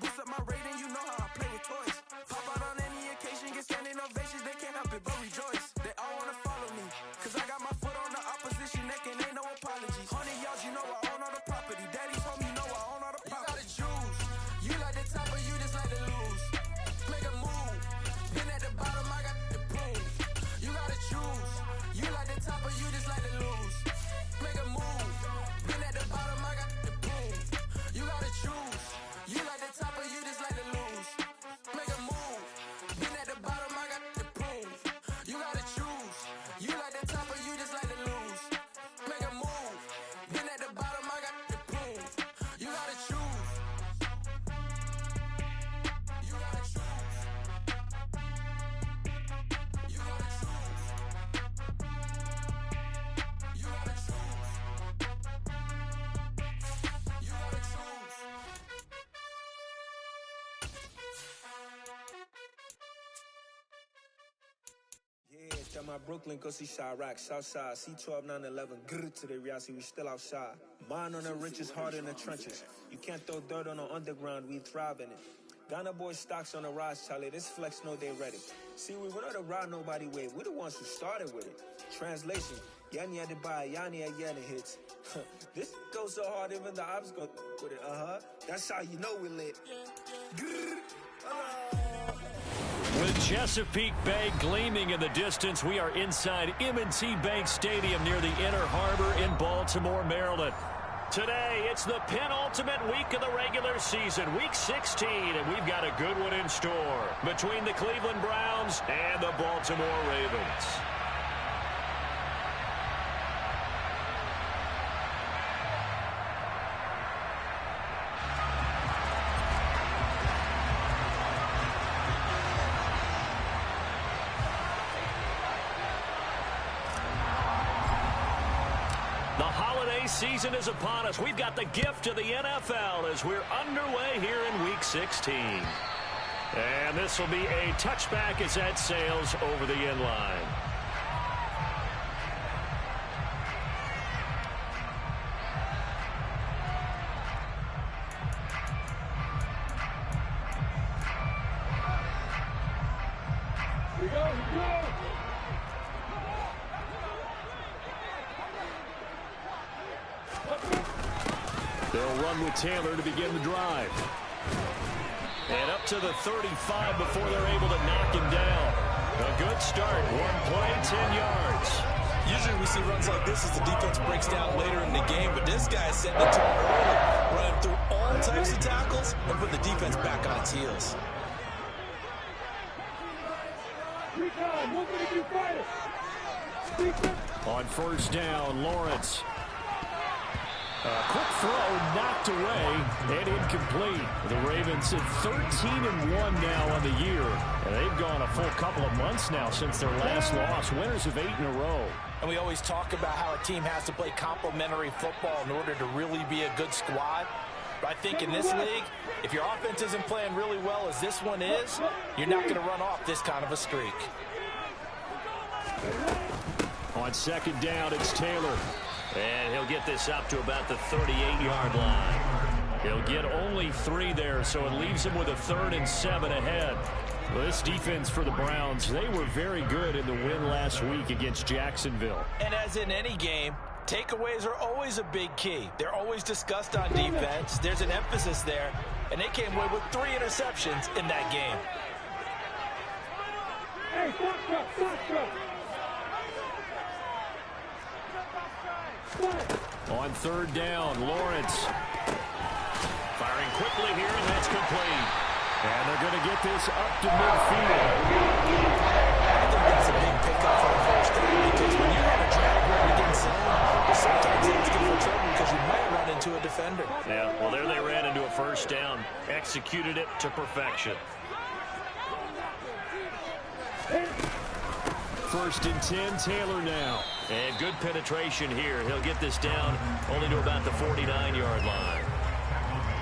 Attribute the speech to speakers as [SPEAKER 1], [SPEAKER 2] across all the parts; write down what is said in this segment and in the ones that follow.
[SPEAKER 1] boost up my rating, you know how I play with toys. Pop out on any occasion, get standing ovations, they can't help it but rejoice. They all wanna follow me, cause I got my foot on the opposition neck and ain't no apologies. 100 yards, you know I own all the property. Daddy's home, you know I own all the property. You gotta choose, you like the top or you just like to lose. Make a move, been at the bottom, I got the prove. You gotta choose, you like the top or you just like to lose. Make a move, been at the bottom, I got the prove. You gotta choose, you like the top or you just like to lose. Make a move, been at the bottom, I got the prove. You gotta choose, you like the top or you just like to lose. Make a move, been at the bottom, I got the prove. You gotta choose. You gotta choose. You gotta choose. You gotta choose. You gotta choose.
[SPEAKER 2] Yeah, down my Brooklyn, go see Chirac, Southside, C12, 911, grr to the reality, we still outside. Mine on the riches, hard in the trenches. You can't throw dirt on the underground, we thrive in it. Ghana boys stocks on the rise, Charlie, this flex know they ready. See, we not a ride nobody wave, we the ones who started with it. Translation, Yanni had to buy, Yanni had Yanni hits. This goes so hard, even the ops go with it, That's how you know we lit. Grr,
[SPEAKER 3] With Chesapeake Bay gleaming in the distance, we are inside M&T Bank Stadium near the Inner Harbor in Baltimore, Maryland. Today, it's the penultimate week of the regular season, week 16, and we've got a good one in store between the Cleveland Browns and the Baltimore Ravens. Season is upon us. We've got the gift of the NFL as we're underway here in Week 16. And this will be a touchback as that sails over the end line.
[SPEAKER 4] Here we go, here we go.
[SPEAKER 3] They'll run with Taylor to begin the drive. And up to the 35 before they're able to knock him down. A good start. One play, 10 yards.
[SPEAKER 5] Usually we see runs like this as the defense breaks down later in the game, but this guy is setting the tone early, running through all types of tackles and putting the defense back on its heels.
[SPEAKER 3] On first down, Lawrence. Quick throw, knocked away, and incomplete. The Ravens at 13-1 now on the year. And they've gone a full couple of months now since their last loss. Winners of 8 in a row.
[SPEAKER 5] And we always talk about how a team has to play complementary football in order to really be a good squad. But I think in this league, if your offense isn't playing really well as this one is, you're not going to run off this kind of a streak.
[SPEAKER 3] On second down, it's Taylor. And he'll get this up to about the 38-yard line. He'll get only 3 there, so it leaves him with a 3rd and 7 ahead. Well, this defense for the Browns, they were very good in the win last week against Jacksonville.
[SPEAKER 5] And as in any game, takeaways are always a big key. They're always discussed on defense. There's an emphasis there, and they came away with 3 interceptions in that game.
[SPEAKER 4] Hey, stop.
[SPEAKER 3] On third down, Lawrence. Firing quickly here, and that's complete. And they're going to get this up to midfield.
[SPEAKER 5] I think that's a big pickup for the first down because when you're on a drag run against zone, sometimes it's good for trouble because you might run into a defender.
[SPEAKER 3] Yeah, well, there they ran into a first down. Executed it to perfection. First and 10, Taylor now. And good penetration here. He'll get this down only to about the 49-yard line.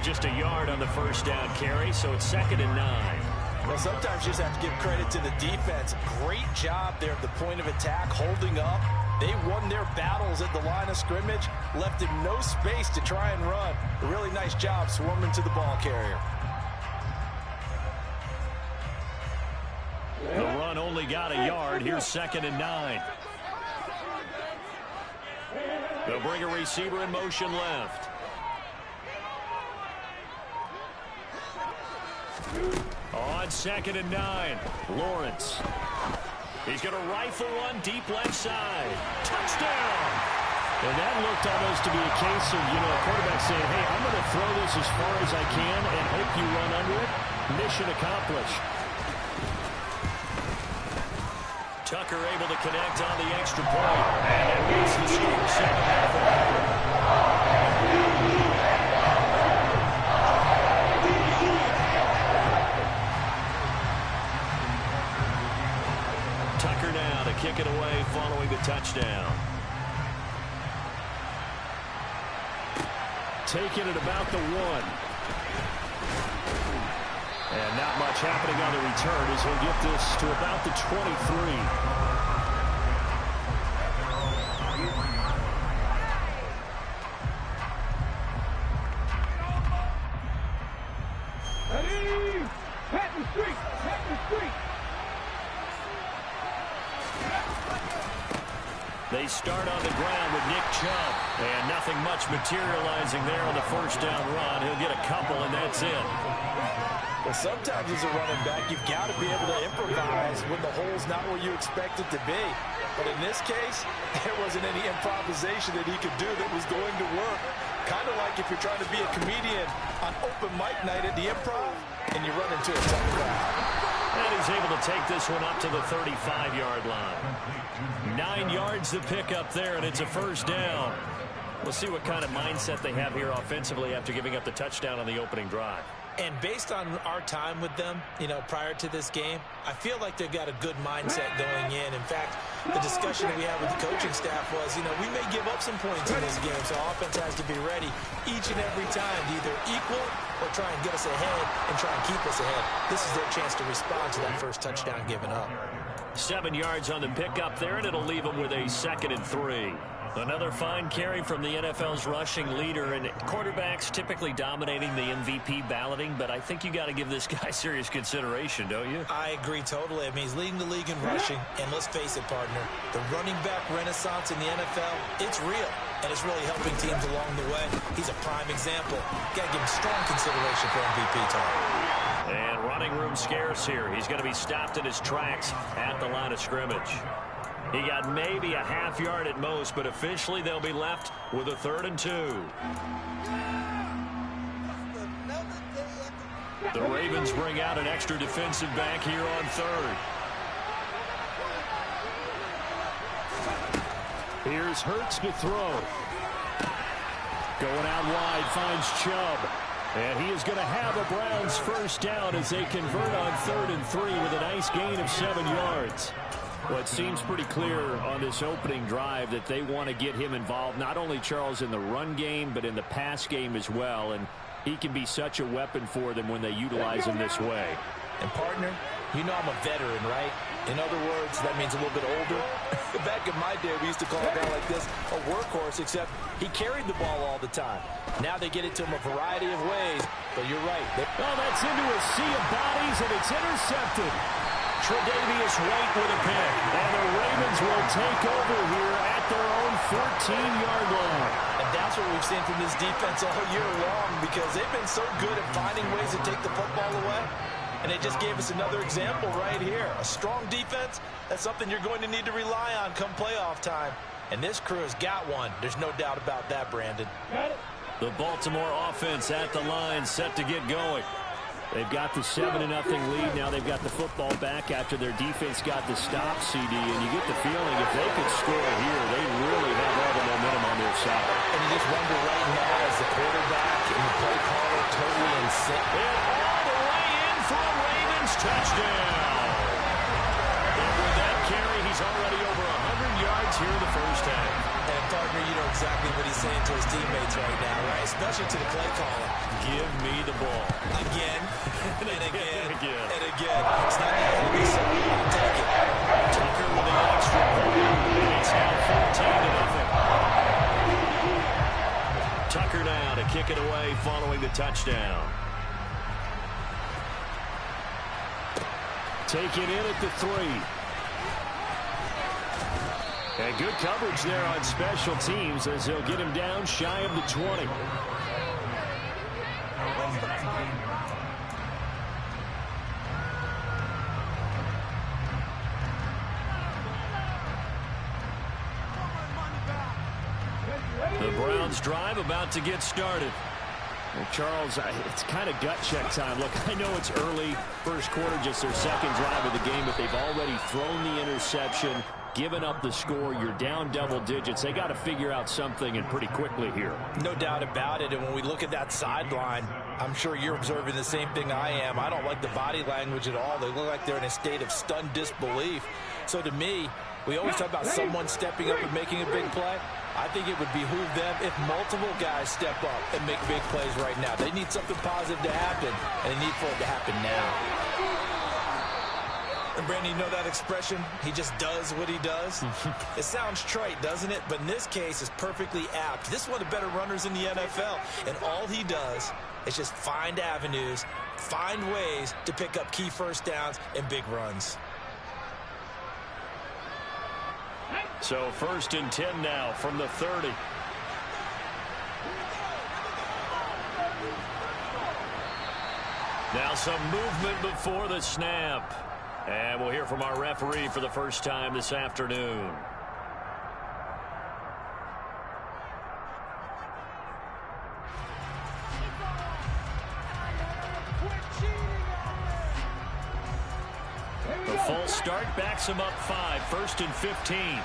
[SPEAKER 3] Just a yard on the first down carry, so it's 2nd and 9.
[SPEAKER 5] Well, sometimes you just have to give credit to the defense. Great job there at the point of attack, holding up. They won their battles at the line of scrimmage, left him no space to try and run. A really nice job swarming to the ball carrier.
[SPEAKER 3] The run only got a yard. Here's 2nd and 9. They'll bring a receiver in motion left. On 2nd and 9, Lawrence. He's going to rifle one deep left side. Touchdown! And that looked almost to be a case of, a quarterback saying, hey, I'm going to throw this as far as I can and hope you run under it. Mission accomplished. Tucker able to connect on the extra point. And that makes the score 7-0. Tucker now to kick it away following the touchdown. Taking it about the 1. And not much happening on the return as he'll get this to about the 23. They start on the ground with Nick Chubb. And nothing much materializing there on the first down run. He'll get a couple, and that's it.
[SPEAKER 5] Well, sometimes as a running back, you've got to be able to improvise when the hole's not where you expect it to be. But in this case, there wasn't any improvisation that he could do that was going to work. Kind of like if you're trying to be a comedian on open mic night at the Improv, and you run into a tough crowd.
[SPEAKER 3] And he's able to take this one up to the 35-yard line. 9 yards to pick up there, and it's a first down. We'll see what kind of mindset they have here offensively after giving up the touchdown on the opening drive.
[SPEAKER 5] And based on our time with them, prior to this game, I feel like they've got a good mindset going in. In fact, the discussion that we had with the coaching staff was, we may give up some points in this game, so offense has to be ready each and every time to either equal or try and get us ahead and try and keep us ahead. This is their chance to respond to that first touchdown given up.
[SPEAKER 3] 7 yards on the pickup there, and it'll leave them with a 2nd and 3. Another fine carry from the NFL's rushing leader, and quarterbacks typically dominating the MVP balloting, but I think you got to give this guy serious consideration, don't you?
[SPEAKER 5] I agree totally. I mean, he's leading the league in rushing, and let's face it, partner, the running back renaissance in the NFL, it's real, and it's really helping teams along the way. He's a prime example. Got to give him strong consideration for MVP time.
[SPEAKER 3] And running room scarce here. He's going to be stopped in his tracks at the line of scrimmage. He got maybe a half yard at most, but officially they'll be left with a 3rd and 2. The Ravens bring out an extra defensive back here on 3rd. Here's Hurts to throw. Going out wide, finds Chubb. And he is going to have a Browns first down as they convert on 3rd and 3 with a nice gain of 7 yards. Well, it seems pretty clear on this opening drive that they want to get him involved, not only, Charles, in the run game, but in the pass game as well. And he can be such a weapon for them when they utilize him this way.
[SPEAKER 5] And, partner, I'm a veteran, right? In other words, that means a little bit older. Back in my day, we used to call a guy like this a workhorse, except he carried the ball all the time. Now they get it to him a variety of ways. But you're right.
[SPEAKER 3] Oh, that's into a sea of bodies, and it's intercepted. Tre'Davious White with a pick. And the Ravens will take over here at their own 14-yard line.
[SPEAKER 5] And that's what we've seen from this defense all year long, because they've been so good at finding ways to take the football away. And they just gave us another example right here. A strong defense, that's something you're going to need to rely on come playoff time. And this crew has got one. There's no doubt about that, Brandon.
[SPEAKER 3] The Baltimore offense at the line, set to get going. They've got the 7-0 lead. Now they've got the football back after their defense got the stop, CD. And you get the feeling if they could score here, they really have all the momentum on their side.
[SPEAKER 5] And you just wonder right now, as the quarterback and the play caller totally insane.
[SPEAKER 3] And all the way in for a Ravens touchdown. And with that carry, he's already over 100 yards here in the first half.
[SPEAKER 5] And, partner, you know exactly what he's saying to his teammates right now, right? Especially to the play caller.
[SPEAKER 3] Give me the ball.
[SPEAKER 5] Again, and again,
[SPEAKER 3] and again.
[SPEAKER 5] And again. It's not going to be so. I'll take it.
[SPEAKER 3] Tucker with the extra point. It's now 14-0. Tucker now to kick it away following the touchdown. take it in at the 3. And good coverage there on special teams as he'll get him down shy of the 20. The Browns drive about to get started.
[SPEAKER 6] Well, Charles, it's kind of gut check time. Look, I know it's early, first quarter, just their second drive of the game, but they've already thrown the interception, given up the score. You're down double digits. They got to figure out something, and pretty quickly here.
[SPEAKER 5] No doubt about it. And when we look at that sideline, I'm sure you're observing the same thing I am. I don't like the body language at all. They look like they're in a state of stunned disbelief. So to me, we always talk about someone stepping up and making a big play. I think it would behoove them if multiple guys step up and make big plays right now. They need something positive to happen, and they need for it to happen now. And Brandon, you know that expression? He just does what he does? It sounds trite, doesn't it? But in this case, it's perfectly apt. This is one of the better runners in the NFL, and all he does is just find avenues, find ways to pick up key first downs and big runs.
[SPEAKER 3] So 1st and 10 now from the 30. Now some movement before the snap. And we'll hear from our referee for the first time this afternoon. The full start backs him up 5, 1st and 15.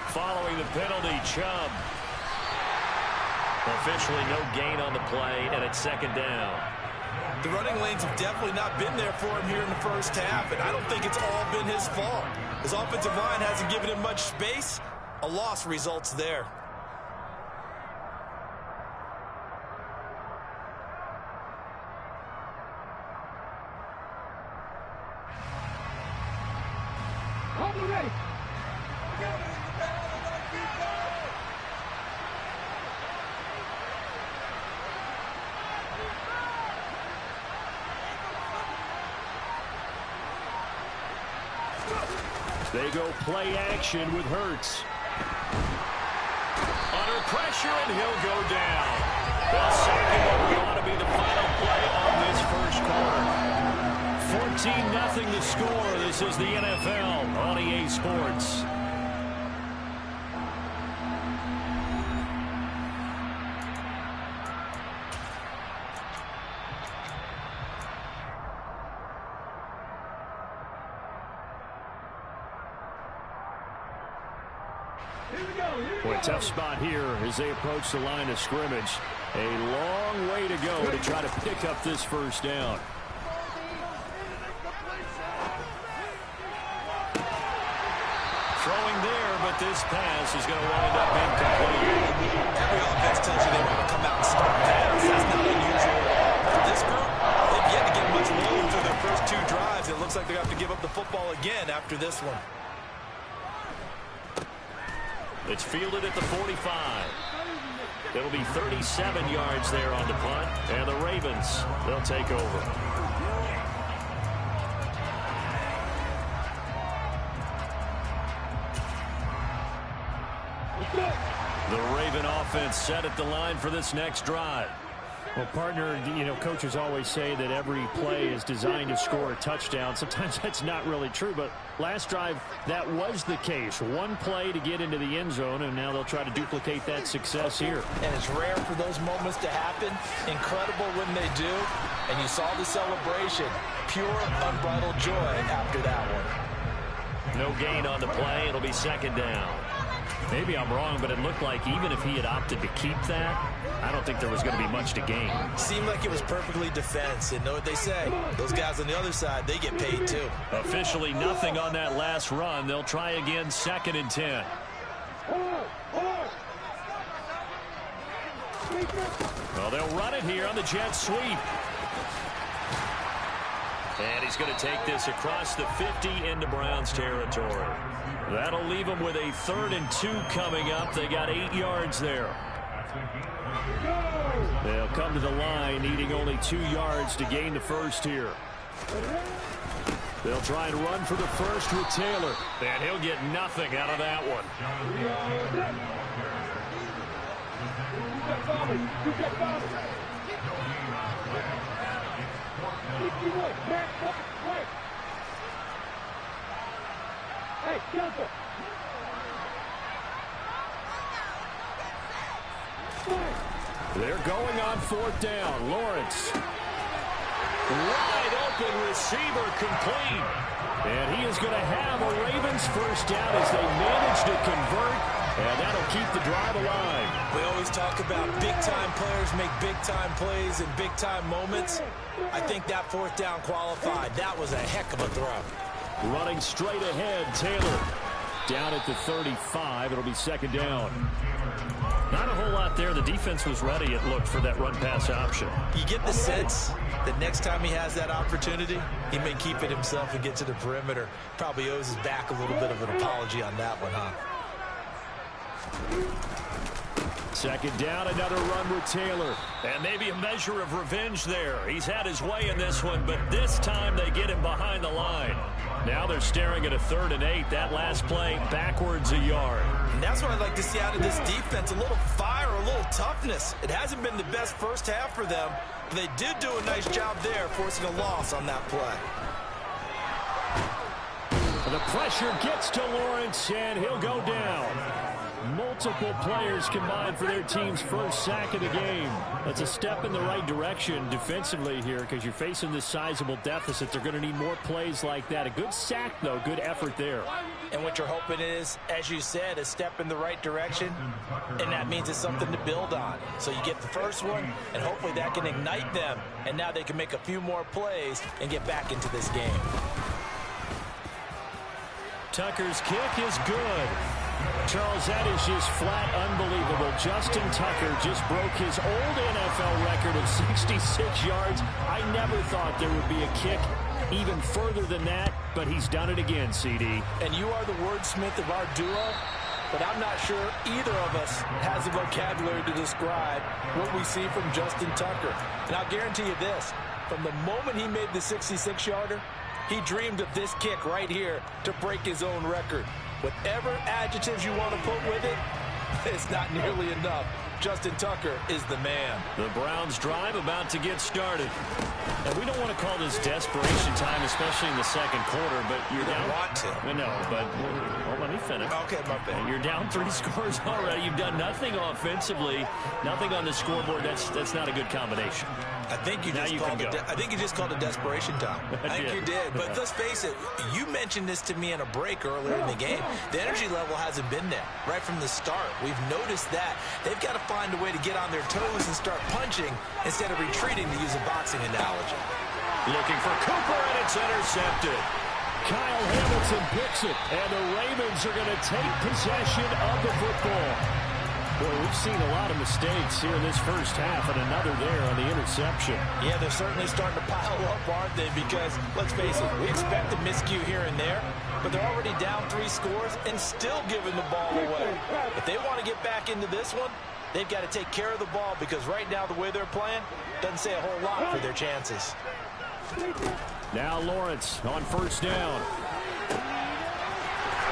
[SPEAKER 3] Following the penalty, Chubb. Officially no gain on the play, and it's 2nd down.
[SPEAKER 5] The running lanes have definitely not been there for him here in the first half, and I don't think it's all been his fault. His offensive line hasn't given him much space. A loss results there.
[SPEAKER 3] They go play action with Hurts. Under pressure, and he'll go down. They'll sack him what ought to be the final play on this first quarter. 14-0 the score. This is the NFL on EA Sports. Boy, tough spot here as they approach the line of scrimmage. A long way to go to try to pick up this first down. Throwing there, but this pass is going to wind up incomplete.
[SPEAKER 5] Every offense tells you they want to come out and start fast. That's not unusual at all. But this group, they've yet to get much load through their first 2 drives. It looks like they're going to have to give up the football again after this one.
[SPEAKER 3] It's fielded at the 45. It'll be 37 yards there on the punt, and the Ravens, they'll take over. The Raven offense set at the line for this next drive.
[SPEAKER 6] Well, partner, you know, coaches always say that every play is designed to score a touchdown. Sometimes that's not really true, but last drive, that was the case. One play to get into the end zone, and now they'll try to duplicate that success here.
[SPEAKER 5] And it's rare for those moments to happen. Incredible when they do. And you saw the celebration. Pure, unbridled joy after that one.
[SPEAKER 3] No gain on the play. It'll be 2nd down.
[SPEAKER 6] Maybe I'm wrong, but it looked like even if he had opted to keep that, I don't think there was going to be much to gain.
[SPEAKER 5] Seemed like it was perfectly defense. And know what they say? Those guys on the other side, they get paid too.
[SPEAKER 3] Officially nothing on that last run. They'll try again 2nd and 10. Well, they'll run it here on the jet sweep. And he's going to take this across the 50 into Browns territory. That'll leave them with a 3rd and 2 coming up. They got 8 yards there. They'll come to the line, needing only 2 yards to gain the first here. They'll try and run for the first with Taylor. And he'll get nothing out of that one.
[SPEAKER 4] Hey, Jumper.
[SPEAKER 3] They're going on 4th down. Lawrence. Wide open receiver complete. And he is going to have a Ravens first down as they manage to convert. And that'll keep the drive alive.
[SPEAKER 5] We always talk about big-time players make big-time plays in big-time moments. I think that 4th down qualified. That was a heck of a throw.
[SPEAKER 3] Running straight ahead, Taylor. Down at the 35. It'll be 2nd down. Not a whole lot there. The defense was ready, it looked, for that run-pass option. You get the sense that next time he has that opportunity, he may keep it himself and get to the perimeter. Probably owes his back a little bit of an apology on that one, huh? 2nd down, another run with Taylor. And maybe a measure of revenge there. He's had his way in this one, but this time they get him behind the line. Now they're staring at a 3rd and 8. That last play, backwards a yard. And that's what I'd like to see out of this defense, a little fire, a little toughness. It hasn't been the best first half for them, but they did do a nice job there, forcing a loss on that play. The pressure gets to Lawrence, and he'll go down. Multiple players combined for their team's first sack of the game. That's a step in the right direction defensively here because you're facing this sizable deficit. They're going to need more plays like that. A good sack, though. Good effort there. And what you're hoping is, as you said, a step in the right direction, and that means it's something to build on. So you get the first one, and hopefully that can ignite them, and now they can make a few more plays and get back into this game. Tucker's kick is good. Charles, that is just flat unbelievable. Justin Tucker just broke his old NFL record of 66 yards. I never thought there would be a kick even further than that, but he's done it again, CD. And you are the wordsmith of our duo, but I'm not sure either of us has the vocabulary to describe what we see from Justin Tucker. And I'll guarantee you this, from the moment he made the 66-yarder, he dreamed of this kick right here to break his own record. Whatever adjectives you want to put with it, it's not nearly enough. Justin Tucker is the man. The Browns drive about to get started. And we don't want to call this desperation time, especially in the second quarter, but you're down. Want to. I know, but well, let me finish. Okay, my bad. You're down 3 scores already. You've done nothing offensively, nothing on the scoreboard. That's not a good combination. I think you just called it desperation time. I think you did. But let's face it, you mentioned this to me in a break earlier in the game. The energy level hasn't been there right from the start. We've noticed that. They've got to find a way to get on their toes and start punching instead of retreating, to use a boxing analogy. Looking for Cooper, and it's intercepted. Kyle Hamilton picks it, and the Ravens are going to take possession of the football. Boy, we've seen a lot of mistakes here in this first half, and another there on the interception. Yeah, they're certainly starting to pile up, aren't they? Because, let's face it, we expect a miscue here and there, but they're already down 3 scores and still giving the ball away. If they want to get back into this one, they've got to take care of the ball, because right now the way they're playing doesn't say a whole lot for their chances. Now Lawrence on first down.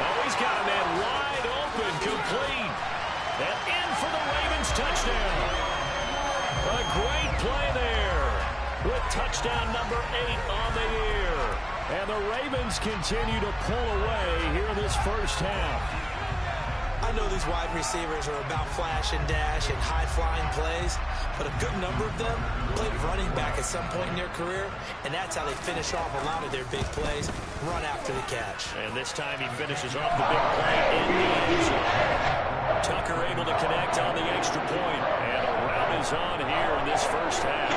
[SPEAKER 3] Oh, he's got a man wide open, complete. And in for the Ravens touchdown. A great play there with touchdown number 8 on the year. And the Ravens continue to pull away here in this first half. I know these wide receivers are about flash and dash and high-flying plays, but a good number of them played running back at some point in their career, and that's how they finish off a lot of their big plays, run after the catch. And this time he finishes off the big play in the end zone. Tucker able to connect on the extra point, and a rout is on here in this first half.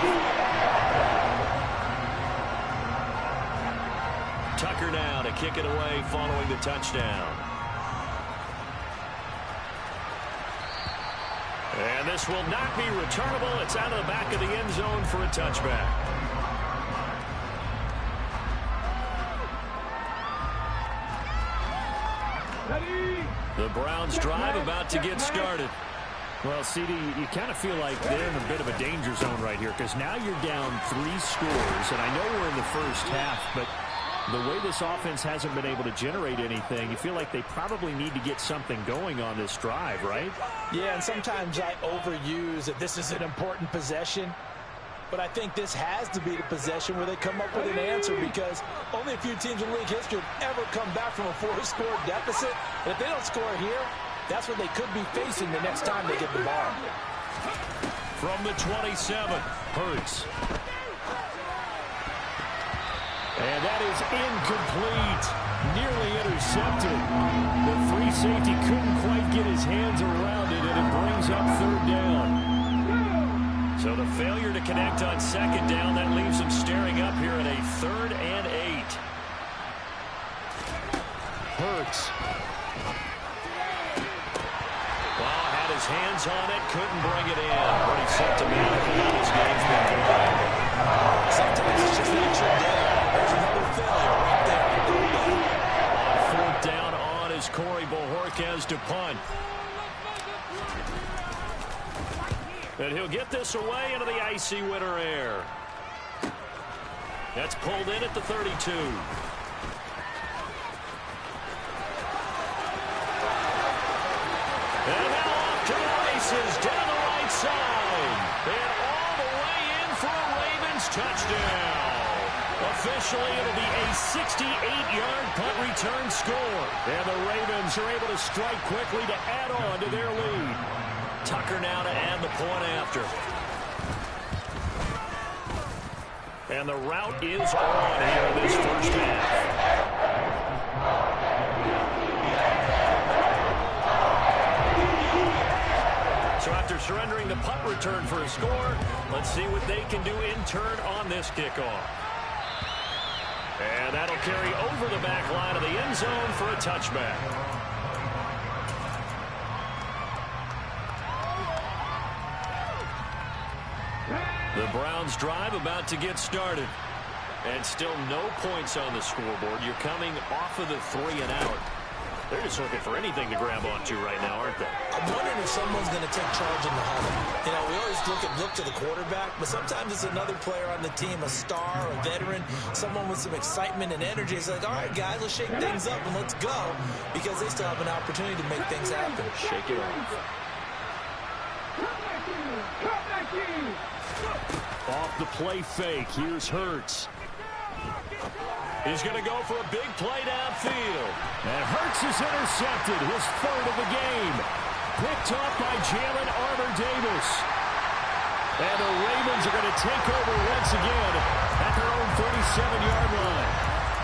[SPEAKER 3] Tucker now to kick it away following the touchdown. And this will not be returnable. It's out of the back of the end zone for a touchback. The Browns drive about to get started.
[SPEAKER 6] Well, CD, you kind of feel like they're in a bit of a danger zone right here because now you're down 3 scores, and I know we're in the first half, but the way this offense hasn't been able to generate anything, you feel like they probably need to get something going on this drive, right?
[SPEAKER 5] Yeah, and sometimes I overuse that this is an important possession, but I think this has to be the possession where they come up with an answer because only a few teams in league history have ever come back from a 4-score deficit, and if they don't score here, that's what they could be facing the next time they get the ball.
[SPEAKER 3] From the 27, Hurts.
[SPEAKER 6] And that is incomplete. Nearly intercepted. The free safety couldn't quite get his hands around it, and it brings up 3rd down.
[SPEAKER 3] So the failure to connect on 2nd down, that leaves him staring up here at a 3rd and 8.
[SPEAKER 6] Hurts.
[SPEAKER 3] Had his hands on it, couldn't bring it in. Pretty symptomatic of how this game's been going.
[SPEAKER 5] Sometimes it's just not your day. There's another failure right there.
[SPEAKER 3] On 4th down on is Corey Bojorquez to punt. And he'll get this away into the icy winter air. That's pulled in at the 32. And now off to the races, down the right side. And all the way in for a Ravens touchdown. Officially, it'll be a 68-yard punt return score. And the Ravens are able to strike quickly to add on to their lead. Tucker now to add the point after. And the route is on here in this first half. So after surrendering the punt return for a score, let's see what they can do in turn on this kickoff. And that'll carry over the back line of the end zone for a touchback. The Browns drive about to get started. And still no points on the scoreboard. You're coming off of the 3 and out. They're just looking for anything to grab onto right now, aren't they?
[SPEAKER 5] I'm wondering if someone's going to take charge in the huddle. You know, we always look to the quarterback, but sometimes it's another player on the team, a star, a veteran, someone with some excitement and energy. It's like, all right, guys, let's shake things up and let's go, because they still have an opportunity to make things happen.
[SPEAKER 3] Shake it off.
[SPEAKER 6] Off the play fake. Here's Hurts.
[SPEAKER 3] He's going to go for a big play downfield.
[SPEAKER 6] And Hurts is intercepted, his 3rd of the game. Picked off by Jalen Armour-Davis. And the Ravens are going to take over once again at their own 37-yard line.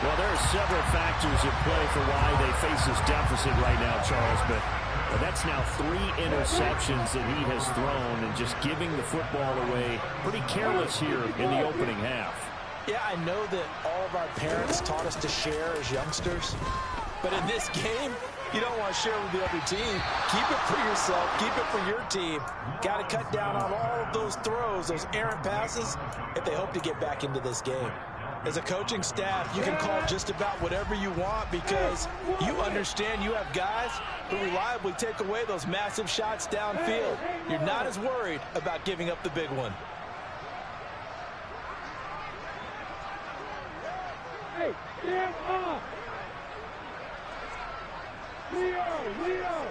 [SPEAKER 6] Well, there are several factors at play for why they face this deficit right now, Charles, but that's now 3 interceptions that he has thrown and just giving the football away pretty careless here in the opening half.
[SPEAKER 5] Yeah, I know that all of our parents taught us to share as youngsters, but in this game, you don't want to share with the other team. Keep it for yourself. Keep it for your team. Got to cut down on all of those throws, those errant passes, if they hope to get back into this game. As a coaching staff, you can call just about whatever you want because you understand you have guys who reliably take away those massive shots downfield. You're not as worried about giving up the big one.
[SPEAKER 4] Hey, stand up! Leo!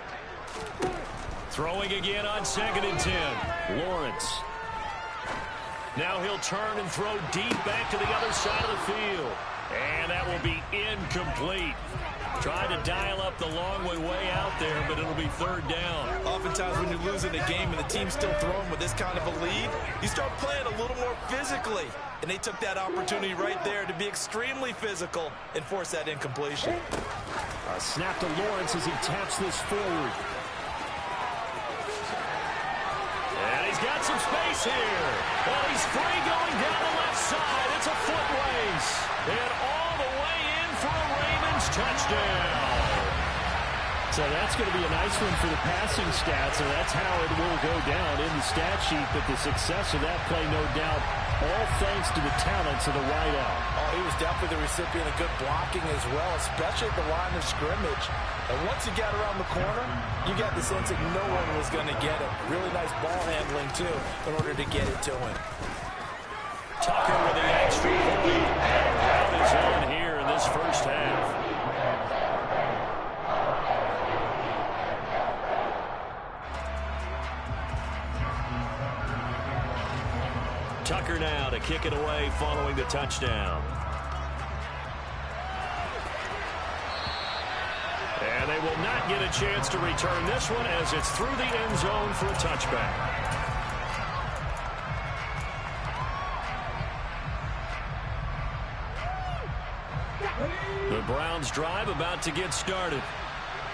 [SPEAKER 3] Throwing again on 2nd and 10.
[SPEAKER 6] Lawrence.
[SPEAKER 3] Now he'll turn and throw deep back to the other side of the field. And that will be incomplete. Trying to dial up the long one way out there, but it'll be 3rd down.
[SPEAKER 5] Oftentimes when you're losing a game and the team's still throwing with this kind of a lead, you start playing a little more physically. And they took that opportunity right there to be extremely physical and force that incompletion.
[SPEAKER 6] A snap to Lawrence as he taps this forward.
[SPEAKER 3] And he's got some space here. Well, he's free going down the left side. It's a foot race. And all the way in for a Ravens touchdown.
[SPEAKER 6] So that's going to be a nice one for the passing stats, and that's how it will go down in the stat sheet. But the success of that play, no doubt, all thanks to the talents of the wideout.
[SPEAKER 5] Oh, he was definitely the recipient of good blocking as well, especially at the line of scrimmage. And once he got around the corner, you got the sense that no one was going to get it. Really nice ball handling, too, in order to get it to him.
[SPEAKER 3] Tucker with the extra point. And a rout is on here in this first half. Tucker now to kick it away following the touchdown. And they will not get a chance to return this one as it's through the end zone for a touchback. The Browns drive about to get started.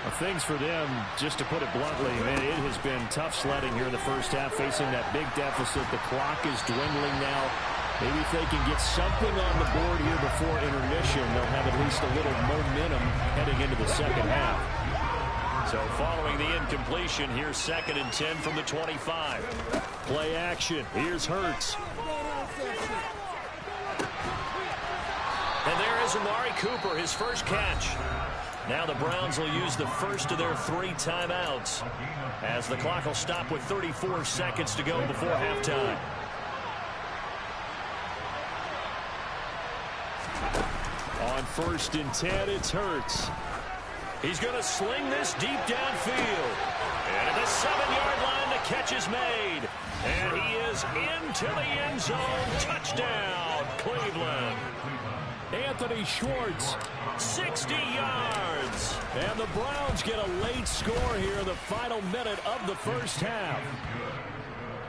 [SPEAKER 6] Well, things for them, just to put it bluntly, man, it has been tough sledding here in the first half, facing that big deficit. The clock is dwindling now. Maybe if they can get something on the board here before intermission, they'll have at least a little momentum heading into the second half.
[SPEAKER 3] So following the incompletion, here's 2nd and 10 from the 25.
[SPEAKER 6] Play action. Here's Hurts.
[SPEAKER 3] And there is Amari Cooper, his first catch. Now the Browns will use the first of their 3 timeouts as the clock will stop with 34 seconds to go before halftime.
[SPEAKER 6] On 1st and 10, it's Hurts.
[SPEAKER 3] He's going to sling this deep downfield. And at the 7-yard line, the catch is made. And he is into the end zone. Touchdown, Cleveland.
[SPEAKER 6] Anthony Schwartz.
[SPEAKER 3] 60 yards.
[SPEAKER 6] And the Browns get a late score here in the final minute of the first half.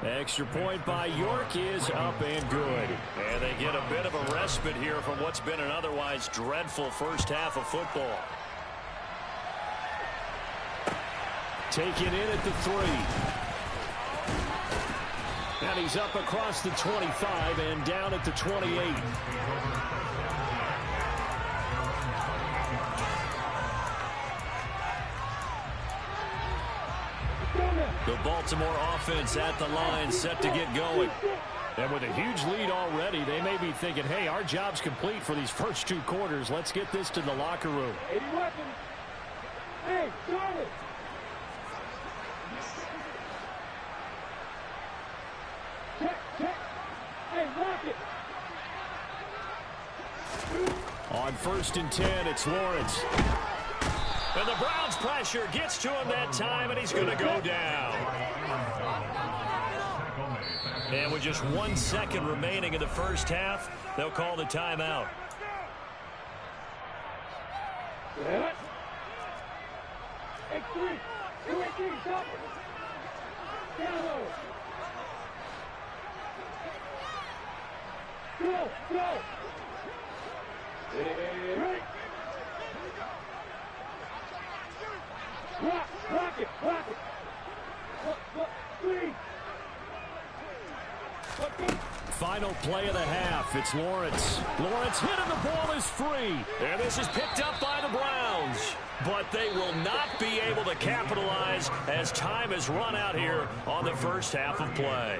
[SPEAKER 6] Extra point by York is up and good.
[SPEAKER 3] And they get a bit of a respite here from what's been an otherwise dreadful first half of football.
[SPEAKER 6] Taken in at the 3. And he's up across the 25 and down at the 28.
[SPEAKER 3] The Baltimore offense at the line, set to get going.
[SPEAKER 6] And with a huge lead already, they may be thinking, hey, our job's complete for these first 2 quarters. Let's get this to the locker room.
[SPEAKER 4] 80 weapons. Hey, Charlie. Check. Hey, rock it.
[SPEAKER 6] On 1st and 10, it's Lawrence.
[SPEAKER 3] And the Browns pressure gets to him that time, and he's going to go down. And with just 1 second remaining in the first half, they'll call the timeout.
[SPEAKER 4] X3. 218, stop. Go. Right. Rock it. 3.
[SPEAKER 6] Final play of the half. It's Lawrence. Lawrence hit and the ball is free.
[SPEAKER 3] And this is picked up by the Browns. But they will not be able to capitalize as time has run out here on the first half of play.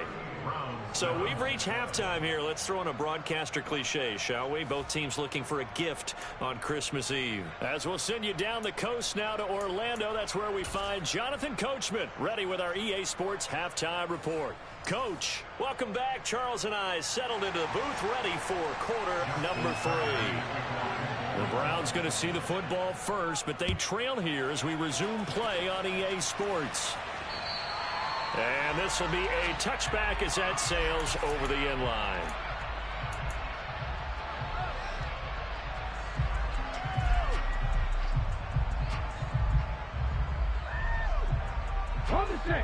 [SPEAKER 3] So we've reached halftime here. Let's throw in a broadcaster cliche, shall we? Both teams looking for a gift on Christmas Eve. As we'll send you down the coast now to Orlando, that's where we find Jonathan Coachman, ready with our EA Sports Halftime Report. Coach, welcome back. Charles and I settled into the booth, ready for quarter number 3. The Browns going to see the football first, but they trail here as we resume play on EA Sports. And this will be a touchback as that sails over the end line.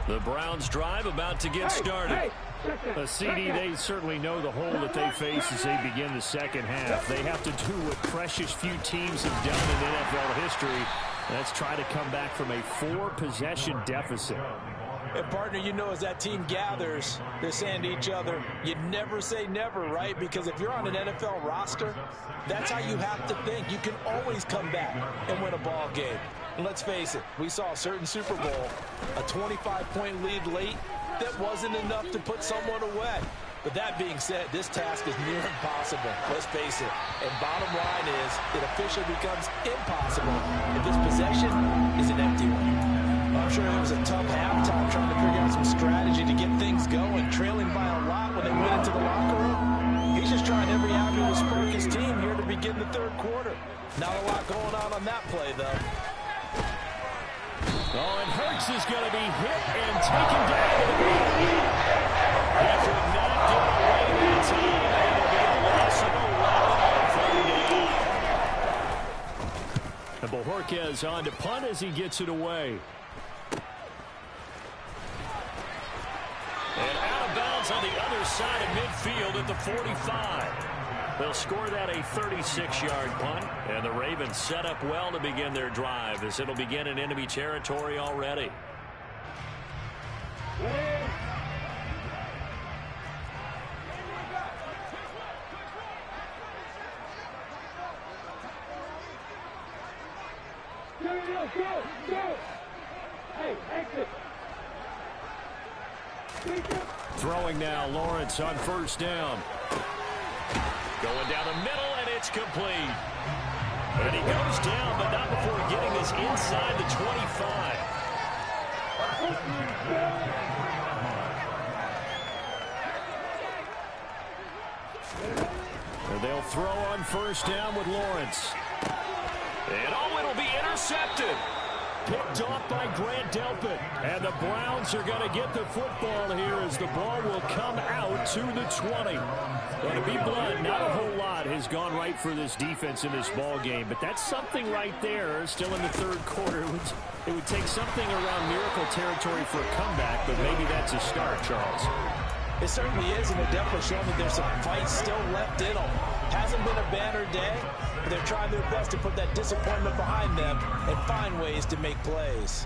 [SPEAKER 3] The Browns drive about to get started.
[SPEAKER 6] CD, they certainly know the hole that they face as they begin the second half. They have to do what precious few teams have done in NFL history. That's try to come back from a 4-possession deficit.
[SPEAKER 5] And, partner, you know, as that team gathers, they're saying to each other, you never say never, right? Because if you're on an NFL roster, that's how you have to think. You can always come back and win a ball game. And let's face it, we saw a certain Super Bowl, a 25-point lead late that wasn't enough to put someone away. With that being said, this task is near impossible. Let's face it. And bottom line is, it officially becomes impossible if this possession is an empty one. I'm sure it was a tough halftime trying to figure out some strategy to get things going, trailing by a lot when they went into the locker room. He's just trying every avenue to spark his team here to begin the third quarter. Not a lot going on that play, though.
[SPEAKER 3] Oh, and Hurts is going to be hit and taken down to the ground. He could not get away that time, and it'll be a loss of 11 on 3rd down. And Bojorquez on to punt as he gets it away. And out of bounds on the other side of midfield at the 45. They'll score that a 36-yard punt, and the Ravens set up well to begin their drive as it'll begin in enemy territory already.
[SPEAKER 4] Go! Hey, exit!
[SPEAKER 3] Throwing now, Lawrence on 1st down. Going down the middle, and it's complete. And he goes down, but not before getting this inside the 25. And they'll throw on 1st down with Lawrence. And it'll be intercepted. Picked off by Grant Delpit. And the Browns are going to get the football here as the ball will come out to the 20. But to be blunt, not a whole lot has gone right for this defense in this ball game. But that's something right there. Still in the 3rd quarter. It would take something around miracle territory for a comeback, but maybe that's a start, Charles.
[SPEAKER 5] It certainly is, and they're definitely showing that there's some fight still left in them. Hasn't been a banner day, but they're trying their best to put that disappointment behind them and find ways to make plays.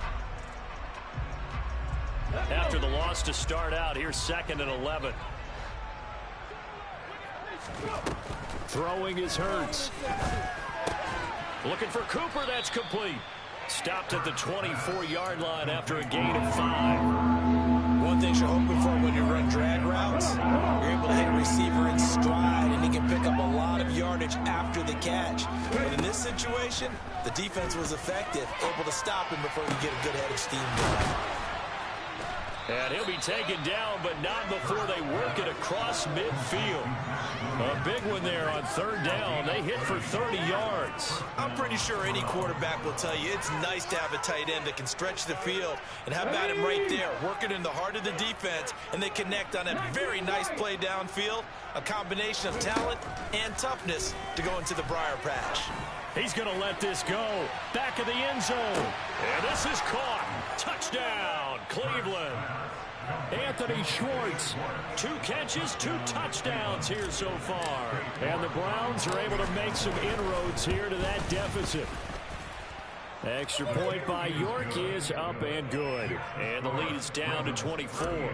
[SPEAKER 3] After the loss to start out, here's 2nd and 11. Throwing is Hurts. Looking for Cooper, that's complete. Stopped at the 24-yard line after a gain of 5.
[SPEAKER 5] One thing you're hoping for when you run drag routes, you're able to hit a receiver in stride, and he can pick up a lot of yardage after the catch. But in this situation, the defense was effective, able to stop him before he get a good head of steam going.
[SPEAKER 3] And he'll be taken down, but not before they work it across midfield. A big one there on 3rd down. They hit for 30 yards.
[SPEAKER 5] I'm pretty sure any quarterback will tell you it's nice to have a tight end that can stretch the field. And how about him right there, working in the heart of the defense, and they connect on a very nice play downfield. A combination of talent and toughness to go into the briar patch.
[SPEAKER 3] He's going to let this go. Back of the end zone. And this is caught. Touchdown, Cleveland. Anthony Schwartz. 2 catches, 2 touchdowns here so far. And the Browns are able to make some inroads here to that deficit. Extra point by York is up and good. And the lead is down to 24.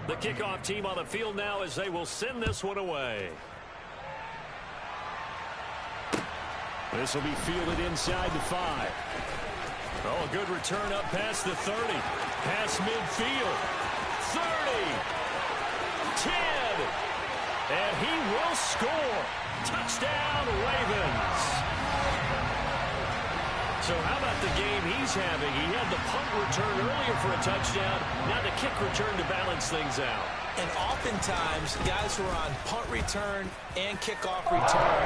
[SPEAKER 3] The kickoff team on the field now as they will send this one away. This will be fielded inside the 5. Oh, a good return up past the 30. Past midfield. 30. 10. And he will score. Touchdown, Ravens. So how about the game he's having? He had the punt return earlier for a touchdown. Now the kick return to balance things out.
[SPEAKER 5] And oftentimes, guys who are on punt return and kickoff return,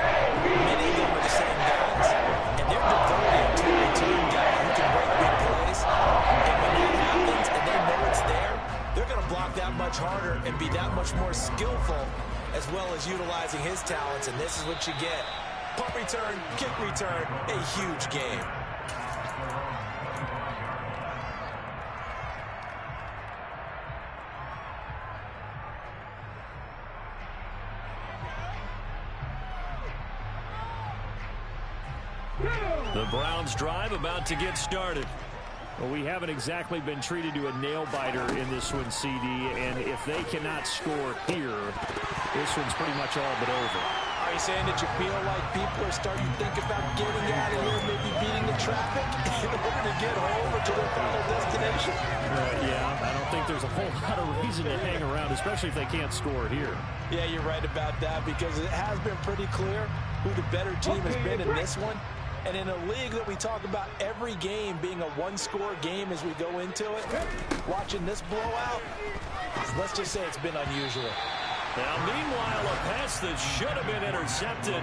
[SPEAKER 5] many of them are the same guys. And they're devoted to a return guy who can break big plays. And when that happens and they know it's there, they're going to block that much harder and be that much more skillful, as well as utilizing his talents. And this is what you get. Punt return, kick return, a huge game.
[SPEAKER 3] The Browns drive about to get started. Well, we haven't exactly been treated to a nail-biter in this one, CD, and if they cannot score here, this one's pretty much all but over.
[SPEAKER 5] Are you saying that you feel like people are starting to think about getting out of here, maybe beating the traffic in order to get home or to their final destination?
[SPEAKER 6] Yeah, I don't think there's a whole lot of reason to hang around, especially if they can't score here.
[SPEAKER 5] Yeah, you're right about that, because it has been pretty clear who the better team has been in this one. And in a league that we talk about every game being a one-score game as we go into it, watching this blowout, let's just say it's been unusual.
[SPEAKER 3] Now, meanwhile, a pass that should have been intercepted,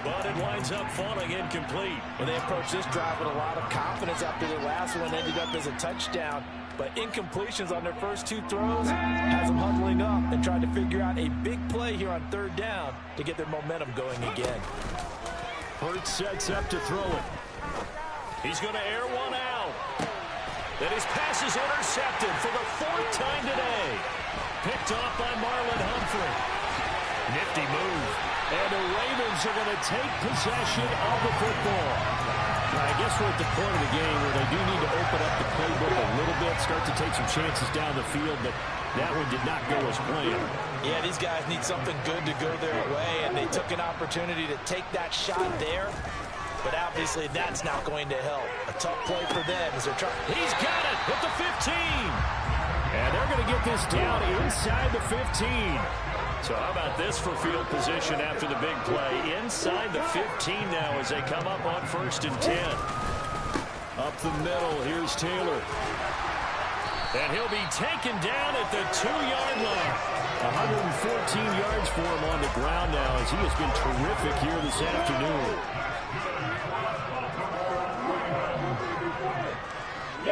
[SPEAKER 3] but it winds up falling incomplete.
[SPEAKER 5] Well, they approached this drive with a lot of confidence after their last one ended up as a touchdown. But incompletions on their first two throws has them huddling up and trying to figure out a big play here on third down to get their momentum going again.
[SPEAKER 3] Hurts sets up to throw it. He's going to air one out. Then his pass is intercepted for the fourth time today. Picked off by Marlon Humphrey. Nifty move. And the Ravens are going to take possession of the football. I guess we're at the point of the game where they do need to open up the playbook a little bit, start to take some chances down the field, but that one did not go as planned.
[SPEAKER 5] Yeah, these guys need something good to go their way, and they took an opportunity to take that shot there, but obviously that's not going to help. A tough play for them as they're trying.
[SPEAKER 3] He's got it at the 15. And they're going to get this down inside the 15. So how about this for field position after the big play? Inside the 15 now as they come up on 1st and 10. Up the middle, here's Taylor. And he'll be taken down at the 2-yard line. 114 yards for him on the ground now as he has been terrific here this afternoon.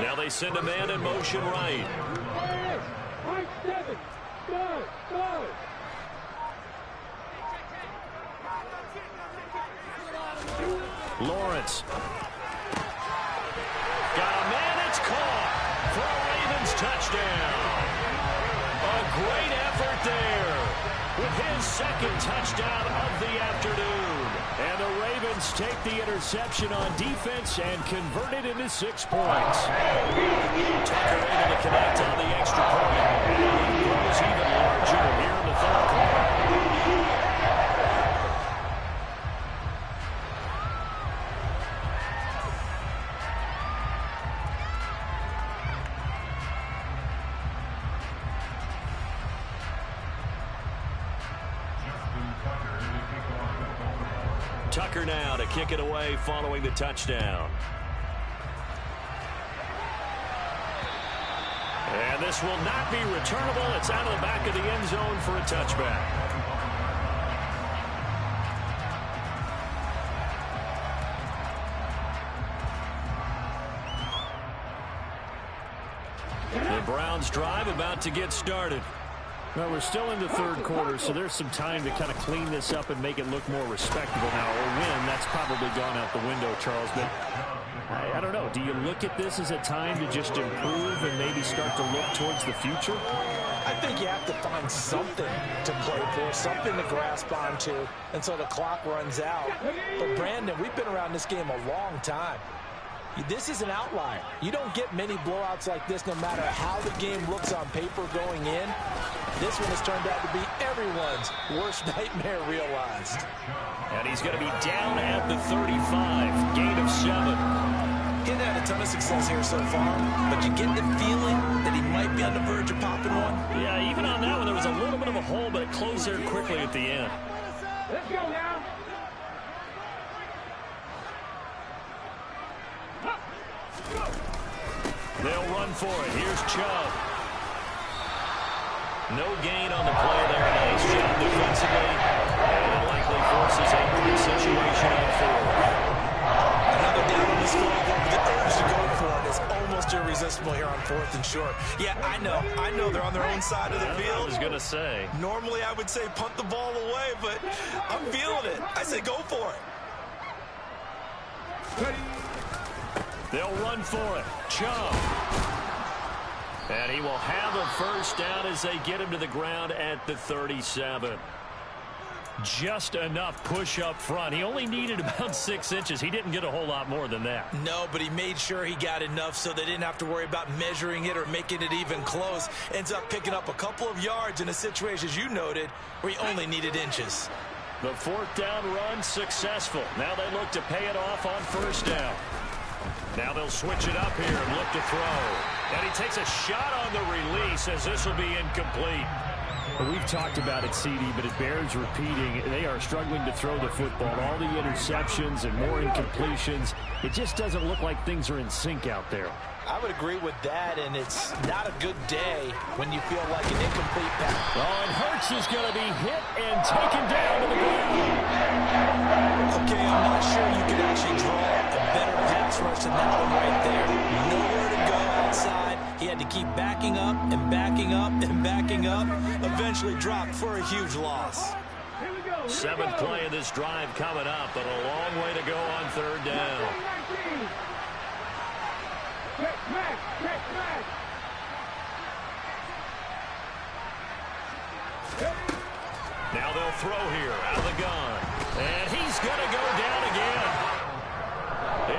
[SPEAKER 3] Now they send a man in motion right. Lawrence. Got a man, it's caught for a Ravens touchdown. A great effort there with his second touchdown of the afternoon. And the Ravens take the interception on defense and convert it into 6 points. Tucker able to connect on the extra point. And he grows even larger here in the third quarter. Tucker now to kick it away following the touchdown. And this will not be returnable. It's out of the back of the end zone for a touchback. The Browns drive about to get started. Well, we're still in the third quarter, so there's some time to kind of clean this up and make it look more respectable now. Or win, that's probably gone out the window, Charles. But I don't know. Do you look at this as a time to just improve and maybe start to look towards the future?
[SPEAKER 5] I think you have to find something to play for, something to grasp onto until the clock runs out. But, Brandon, we've been around this game a long time. This is an outlier. You don't get many blowouts like this no matter how the game looks on paper going in. This one has turned out to be everyone's worst nightmare realized.
[SPEAKER 3] And he's going to be down at the 35, gain of 7.
[SPEAKER 5] He hasn't had a ton of success here so far, but you get the feeling that he might be on the verge of popping one.
[SPEAKER 3] Yeah, even on that one, there was a little bit of a hole, but it closed there quickly at the end.
[SPEAKER 4] Let's go now.
[SPEAKER 3] They'll run for it. Here's Chubb. No gain on the play there. Nice job defensively. And it likely forces a good situation on 4th.
[SPEAKER 5] Another down on the scoreboard. The urge to go for it is almost irresistible here on 4th and short. Yeah, I know they're on their own side of the field.
[SPEAKER 3] I was going to say.
[SPEAKER 5] Normally I would say punt the ball away, but I'm feeling it. I say go for it.
[SPEAKER 3] They'll run for it. Chubb. And he will have a first down as they get him to the ground at the 37. Just enough push up front. He only needed about 6 inches. He didn't get a whole lot more than that.
[SPEAKER 5] No, but he made sure he got enough so they didn't have to worry about measuring it or making it even close. Ends up picking up a couple of yards in a situation, as you noted, where he only needed inches.
[SPEAKER 3] The fourth down run successful. Now they look to pay it off on first down. Now they'll switch it up here and look to throw. And he takes a shot on the release as this will be incomplete.
[SPEAKER 6] Well, we've talked about it, CD, but it bears repeating. They are struggling to throw the football. All the interceptions and more incompletions. It just doesn't look like things are in sync out there.
[SPEAKER 5] I would agree with that, and it's not a good day when you feel like an incomplete pass.
[SPEAKER 6] Oh, and Hurts is going to be hit and taken down to the ground.
[SPEAKER 5] Okay, I'm not sure you could actually draw a better pass rush than that one right there. Nowhere to go outside. He had to keep backing up and backing up and backing up. Eventually dropped for a huge loss.
[SPEAKER 3] Seventh play of this drive coming up, but a long way to go on third down. Now they'll throw here out of the gun. And he's going to go down again.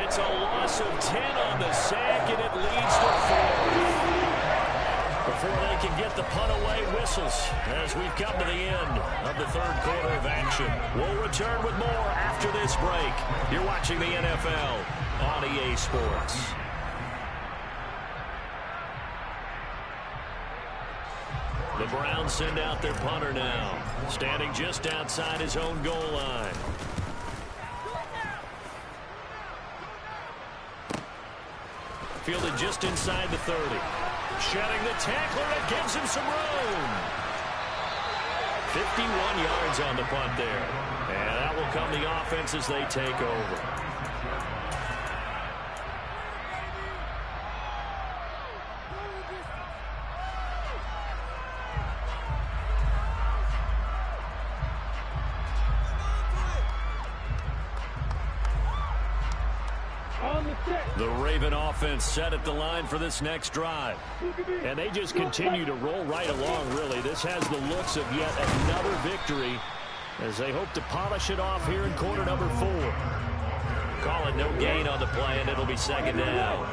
[SPEAKER 3] It's a loss of 10 on the sack, and it leads to 4. Before they can get the punt away, whistles as we've come to the end of the third quarter of action. We'll return with more after this break. You're watching the NFL on EA Sports. The Browns send out their punter now, standing just outside his own goal line. Fielded just inside the 30. Shedding the tackler, and gives him some room. 51 yards on the punt there. And that will come the offense as they take over. The Raven offense set at the line for this next drive.
[SPEAKER 6] And they just continue to roll right along, really. This has the looks of yet another victory as they hope to polish it off here in quarter number 4.
[SPEAKER 3] Call it no gain on the play, and it'll be second down.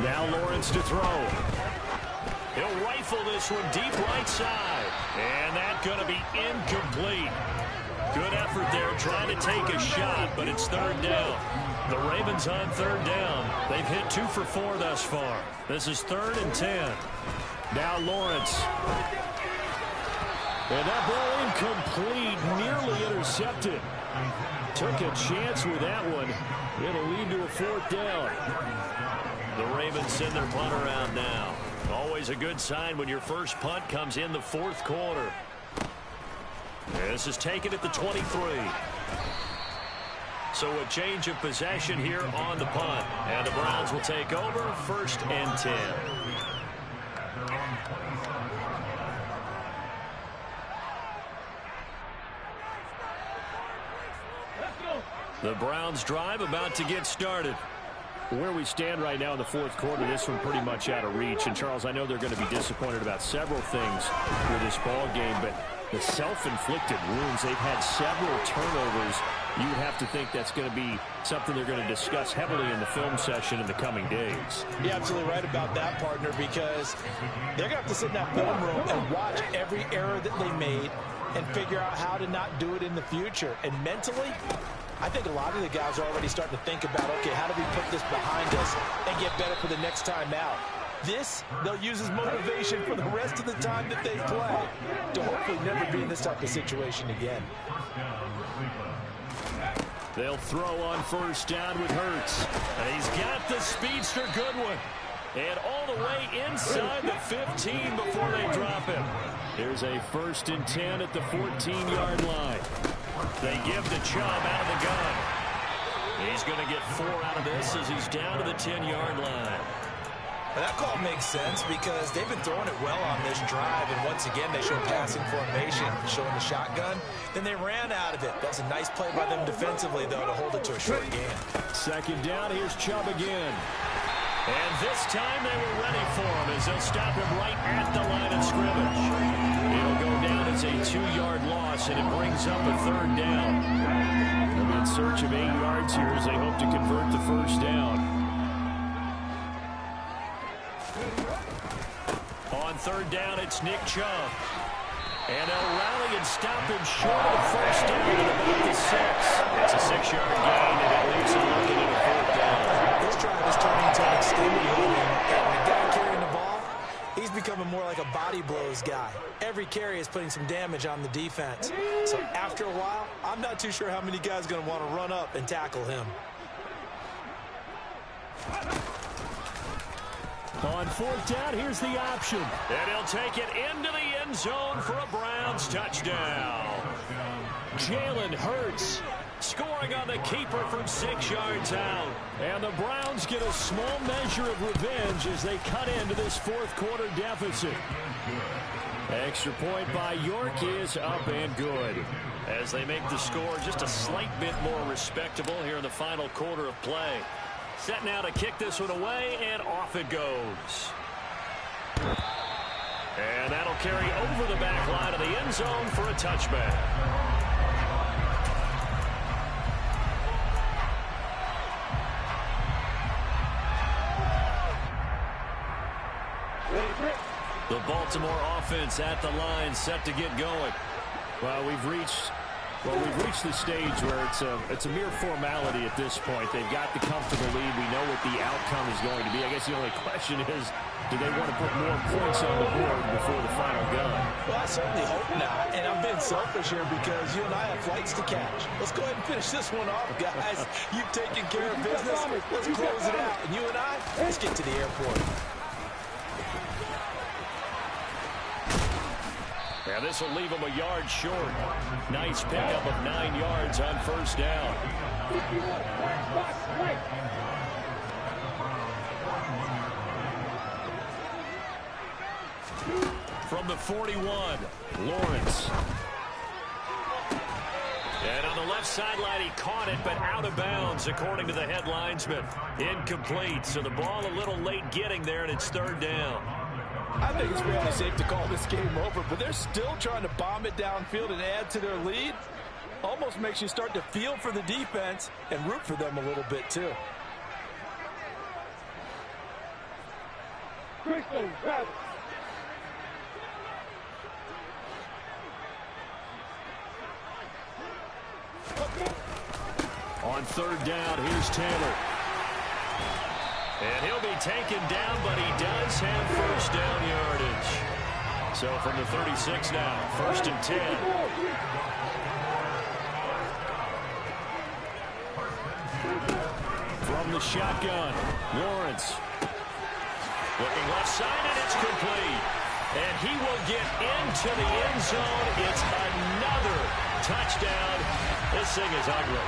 [SPEAKER 6] Now Lawrence to throw.
[SPEAKER 3] He'll rifle this one deep right side. And that's going to be incomplete. Good effort there trying to take a shot, but it's third down. The Ravens on third down. They've hit 2 for 4 thus far. This is 3rd and 10.
[SPEAKER 6] Now Lawrence. And that ball incomplete, nearly intercepted. Took a chance with that one. It'll lead to a 4th down.
[SPEAKER 3] The Ravens send their punter out now. Always a good sign when your first punt comes in the 4th quarter. This is taken at the 23. So a change of possession here on the punt. And the Browns will take over 1st and 10. The Browns drive about to get started.
[SPEAKER 6] Where we stand right now in the 4th quarter, this one pretty much out of reach. And, Charles, I know they're going to be disappointed about several things with this ball game, but the self-inflicted wounds, they've had several turnovers. You would have to think that's going to be something they're going to discuss heavily in the film session in the coming days.
[SPEAKER 5] You're absolutely right about that, partner, because they're going to have to sit in that film room and watch every error that they made and figure out how to not do it in the future. And mentally, I think a lot of the guys are already starting to think about, okay, how do we put this behind us and get better for the next time out? This, they'll use as motivation for the rest of the time that they play to hopefully never be in this type of situation again.
[SPEAKER 3] They'll throw on first down with Hurts. And he's got the speedster Goodwin. And all the way inside the 15 before they drop him.
[SPEAKER 6] There's a 1st and 10 at the 14-yard line.
[SPEAKER 3] They give the Chubb out of the gun. He's going to get 4 out of this as he's down to the 10-yard line.
[SPEAKER 5] Well, that call makes sense because they've been throwing it well on this drive, and once again they show passing formation, showing the shotgun. Then they ran out of it. That's a nice play by them defensively, though, to hold it to a short gain.
[SPEAKER 6] 2nd down, here's Chubb again.
[SPEAKER 3] And this time they were ready for him as they'll stop him right at the line of scrimmage. It'll go down as a 2-yard loss, and it brings up a 3rd down.
[SPEAKER 6] They're in search of 8 yards here as they hope to convert the 1st down.
[SPEAKER 3] On third down, it's Nick Chubb. And they'll rally and stop him short of the first down at about the 6. It's a 6-yard gain, and it leaves him looking at a fourth down.
[SPEAKER 5] This drive is turning into an extended run, and the guy carrying the ball, he's becoming more like a body blows guy. Every carry is putting some damage on the defense. So after a while, I'm not too sure how many guys are going to want to run up and tackle him.
[SPEAKER 6] On fourth down, here's the option.
[SPEAKER 3] And he'll take it into the end zone for a Browns touchdown.
[SPEAKER 6] Jalen Hurts
[SPEAKER 3] Scoring on the keeper from 6 yards out.
[SPEAKER 6] And the Browns get a small measure of revenge as they cut into this fourth quarter deficit. Extra point by York is up and good.
[SPEAKER 3] As they make the score just a slight bit more respectable here in the final quarter of play. Set now to kick this one away, and off it goes. And that'll carry over the back line of the end zone for a touchback. The Baltimore offense at the line, set to get going.
[SPEAKER 6] Well, we've reached the stage where it's a mere formality at this point. They've got the comfortable lead. We know what the outcome is going to be. I guess the only question is, do they want to put more points on the board before the final gun?
[SPEAKER 5] Well, I certainly hope not. And I'm being selfish here because you and I have flights to catch. Let's go ahead and finish this one off, guys. You've taken care of business. Let's close it out. And you and I, let's get to the airport.
[SPEAKER 3] Yeah, this will leave him a yard short. Nice pickup of 9 yards on first down. From the 41, Lawrence. And on the left sideline, he caught it, but out of bounds, according to the headlinesman. Incomplete, so the ball a little late getting there, and it's third down.
[SPEAKER 5] I think it's fairly safe to call this game over, but they're still trying to bomb it downfield and add to their lead. Almost makes you start to feel for the defense and root for them a little bit, too.
[SPEAKER 3] On third down, here's Taylor. And he'll be taken down, but he does have first down yardage. So from the 36 now, first and 10. From the shotgun, Lawrence. Looking left side, and it's complete. And he will get into the end zone. It's another touchdown. This thing is ugly.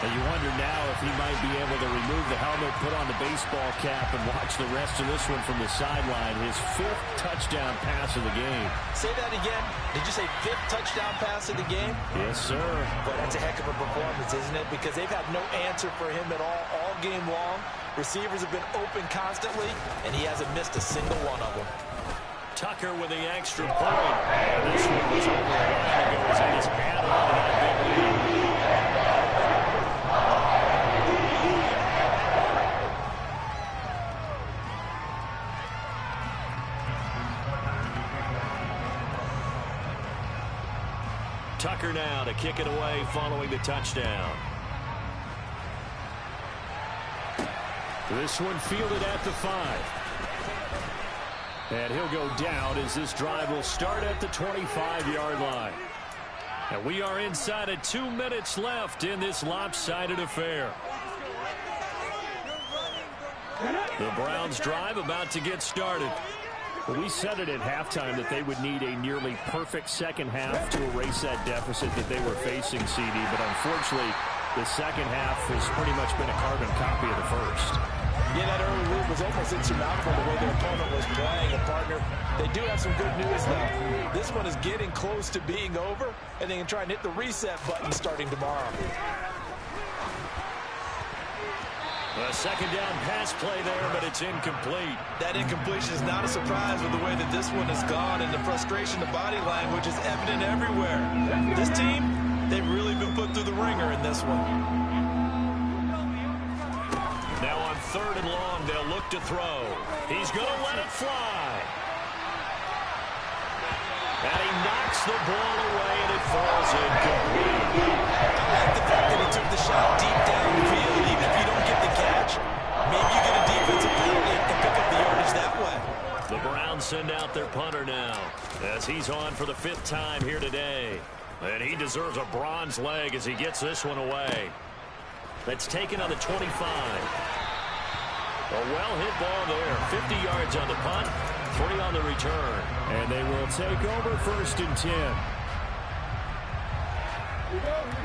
[SPEAKER 6] And you wonder now if he might be able to remove the helmet, put on the baseball cap, and watch the rest of this one from the sideline. His 5th touchdown pass of the game.
[SPEAKER 5] Say that again. Did you say 5th touchdown pass of the game?
[SPEAKER 6] Yes, sir.
[SPEAKER 5] But that's a heck of a performance, isn't it? Because they've had no answer for him at all game long. Receivers have been open constantly, and he hasn't missed a single one of them.
[SPEAKER 3] Tucker with the extra point. And this one was over a while ago as he just added on to that big lead. Tucker now to kick it away following the touchdown.
[SPEAKER 6] This one fielded at the 5. And he'll go down as this drive will start at the 25-yard line.
[SPEAKER 3] And we are inside of 2 minutes left in this lopsided affair. The Browns drive about to get started.
[SPEAKER 6] Well, we said it at halftime that they would need a nearly perfect second half to erase that deficit that they were facing, CD. But unfortunately, the second half has pretty much been a carbon copy of the first.
[SPEAKER 5] Yeah, that early lead was almost insurmountable the way their opponent was playing. And, partner, they do have some good news, though. This one is getting close to being over, and they can try and hit the reset button starting tomorrow.
[SPEAKER 3] A second down pass play there, but it's incomplete.
[SPEAKER 5] That incompletion is not a surprise with the way that this one has gone, and the frustration, the body language is evident everywhere. This team, they've really been put through the ringer in this one.
[SPEAKER 3] Now on third and long, they'll look to throw. He's going to let it fly. And he knocks the ball away, and it falls incomplete.
[SPEAKER 5] I like the fact that he took the shot deep downfield. Even if you don't get the catch, maybe you get a defensive penalty to pick up the yardage that way.
[SPEAKER 3] The Browns send out their punter now, as he's on for the 5th time here today. And he deserves a bronze leg as he gets this one away. That's taken on the 25. A well-hit ball there. 50 yards on the punt, 3 on the return.
[SPEAKER 6] And they will take over 1st and 10.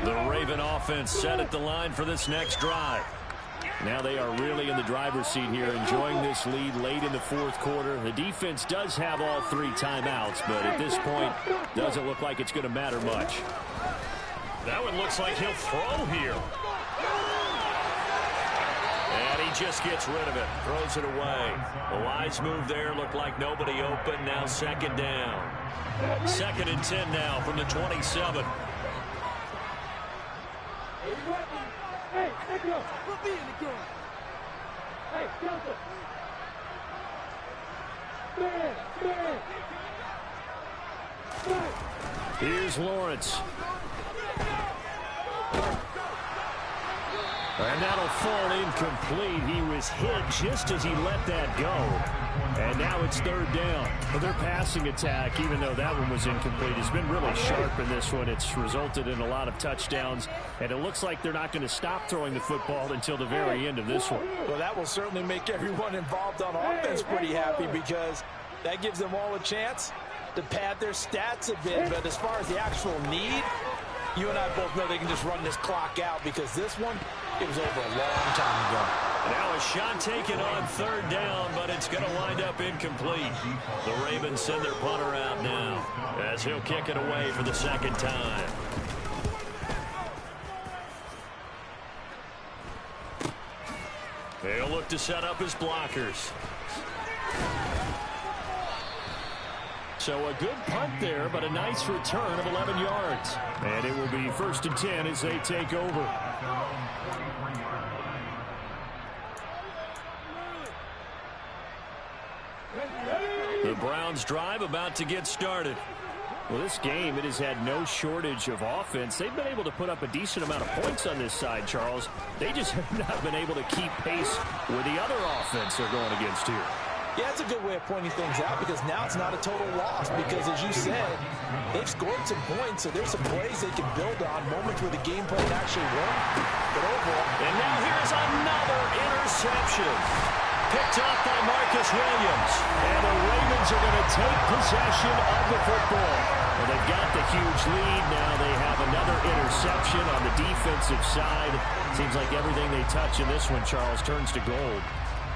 [SPEAKER 3] The Raven offense set at the line for this next drive.
[SPEAKER 6] Now they are really in the driver's seat here, enjoying this lead late in the 4th quarter. The defense does have all 3 timeouts, but at this point, doesn't look like it's going to matter much.
[SPEAKER 3] That one looks like he'll throw here. And he just gets rid of it, throws it away. A wise move there, looked like nobody open. Now 2nd down. 2nd and 10 now from the 27.
[SPEAKER 4] Hey, Nico, put me in the game. Hey, Delta. Man.
[SPEAKER 6] Here's Lawrence. And that'll fall incomplete. He was hit just as he let that go. And now it's 3rd down. Well, their passing attack, even though that one was incomplete, has been really sharp in this one. It's resulted in a lot of touchdowns. And it looks like they're not going to stop throwing the football until the very end of this one.
[SPEAKER 5] Well, that will certainly make everyone involved on offense pretty happy, because that gives them all a chance to pad their stats a bit. But as far as the actual need, you and I both know they can just run this clock out, because this one, it was over a long time ago.
[SPEAKER 3] Now a shot taken on 3rd down, but it's going to wind up incomplete. The Ravens send their punter out now, as he'll kick it away for the 2nd time. They'll look to set up his blockers. So a good punt there, but a nice return of 11 yards.
[SPEAKER 6] And it will be 1st and 10 as they take over.
[SPEAKER 3] The Browns drive about to get started.
[SPEAKER 6] Well, this game, it has had no shortage of offense. They've been able to put up a decent amount of points on this side, Charles. They just have not been able to keep pace with the other offense they're going against here.
[SPEAKER 5] Yeah, it's a good way of pointing things out, because now it's not a total loss, because as you said, they've scored some points, so there's some plays they can build on, moments where the game plan actually worked. But overall,
[SPEAKER 3] and now here's another interception. Picked up by Marcus Williams.
[SPEAKER 6] And the Ravens are going to take possession of the football. Well, they've got the huge lead. Now they have another interception on the defensive side. Seems like everything they touch in this one, Charles, turns to gold.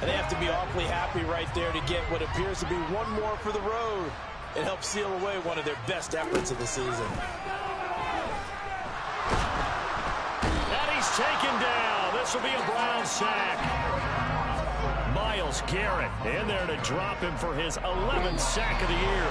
[SPEAKER 5] And they have to be awfully happy right there to get what appears to be one more for the road. It helps seal away one of their best efforts of the season.
[SPEAKER 3] And he's taken down. This will be a Brown sack. Myles Garrett in there to drop him for his 11th sack of the year.